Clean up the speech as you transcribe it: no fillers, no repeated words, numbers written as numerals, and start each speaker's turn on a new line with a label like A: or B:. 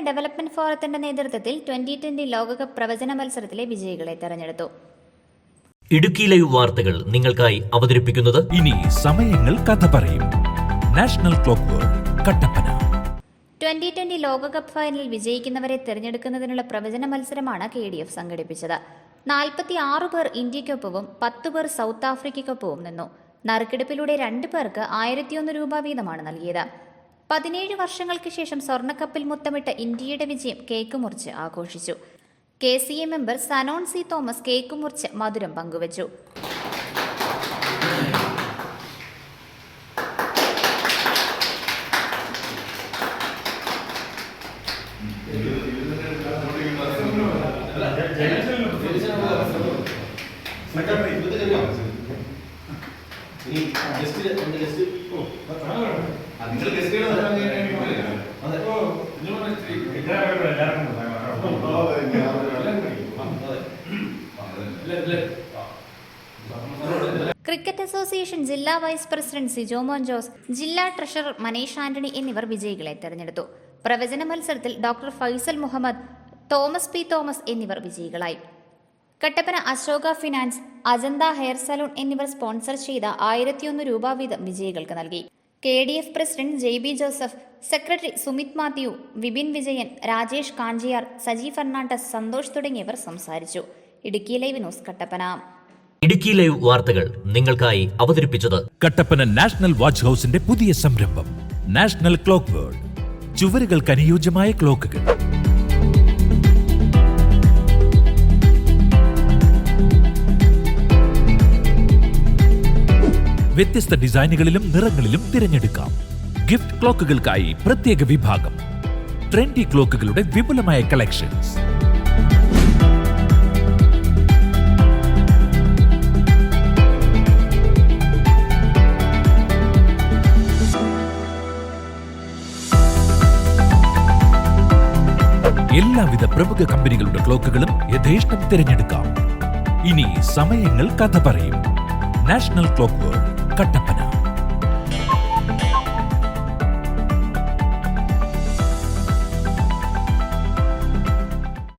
A: Development ഫോറത്തിന്റെ നേതൃത്വത്തിൽ 2020 ലോകകപ്പ് പ്രവചന മത്സരത്തിലെ വിജയികളെ തെരഞ്ഞെടുത്തു.
B: ഇടുക്കി ലൈവ് വാർത്തകൾ നിങ്ങൾക്കായി അവതരിപ്പിക്കുന്നത്
C: ഇനി സമയങ്ങൾ കഥ പറയും. National clock world Kattappana.
A: 2020 ലോകകപ്പ് ഫൈനലിൽ വിജയിക്കുന്നവരെ തെരഞ്ഞെടുക്കുന്നതിനുള്ള പ്രവചന മത്സരമാണ് KDF സംഘടിപ്പിച്ചത്. 46 പേർ ഇന്ത്യക്കൊപ്പവും 10 പേർ സൗത്ത് ആഫ്രിക്കയ്ക്കൊപ്പവും നിന്നു. നറുക്കെടുപ്പിലൂടെ 2 പേർക്ക് 1001 രൂപ വീതമാണ് നൽകിയത്. 17 വർഷങ്ങൾക്ക് ശേഷം സ്വർണ്ണക്കപ്പിൽ മുത്തമിട്ട ഇന്ത്യയുടെ വിജയം കേക്ക് മുറിച്ച് ആഘോഷിച്ചു. KCA member Sanon C Thomas cake മുറിച്ച് മധുരം പങ്കുവച്ചു. ക്രിക്കറ്റ് അസോസിയേഷൻ ജില്ലാ വൈസ് പ്രസിഡന്റ് സിജോമോൻ ജോസ്, ജില്ലാ ട്രഷറർ മനീഷ് ആന്റണി എന്നിവർ വിജയികളെ തെരഞ്ഞെടുത്തു. പ്രവചന മത്സരത്തിൽ ഡോക്ടർ ഫൈസൽ മുഹമ്മദ്, തോമസ് പി തോമസ് എന്നിവർ വിജയികളായി. Kattappana Ashoka finance, Ajanta hair salon എന്നിവർ സ്പോൺസർ ചെയ്ത 1001 രൂപ വീതം വിജയികൾക്ക് നൽകി. KDF president JB Joseph, secretary Sumith Mathew, Vipin Vijayan, Rajesh Kanchiyar, Saji Fernandes, Santhosh തുടങ്ങിയവർ സംസാരിച്ചു. Idukki live news Kattappana.
B: Idukki live വാർത്തകൾ നിങ്ങൾക്കായി അവതരിപ്പിച്ചത്
C: കട്ടപ്പന നാഷണൽ വാച്ച് ഹൌസിന്റെ പുതിയ സംരംഭം നാഷണൽ ക്ലോക്ക് വേൾഡ്. ചുവരുകൾക്ക് അനുയോജ്യമായ ക്ലോക്കുകൾ, വ്യത്യസ്ത ഡിസൈനുകളിലും നിറങ്ങളിലും തിരഞ്ഞെടുക്കാം. ഗിഫ്റ്റ് ക്ലോക്കുകൾക്കായി പ്രത്യേക വിഭാഗം, ട്രെൻഡി ക്ലോക്കുകളുടെ വിപുലമായ കളക്ഷൻസ്. എല്ലാവിധ പ്രമുഖ കമ്പനികളുടെ ക്ലോക്കുകളും യഥേഷ്ടം തിരഞ്ഞെടുക്കാം. ഇനി സമയങ്ങൾ കഥ പറയും. National clock world Kattappana.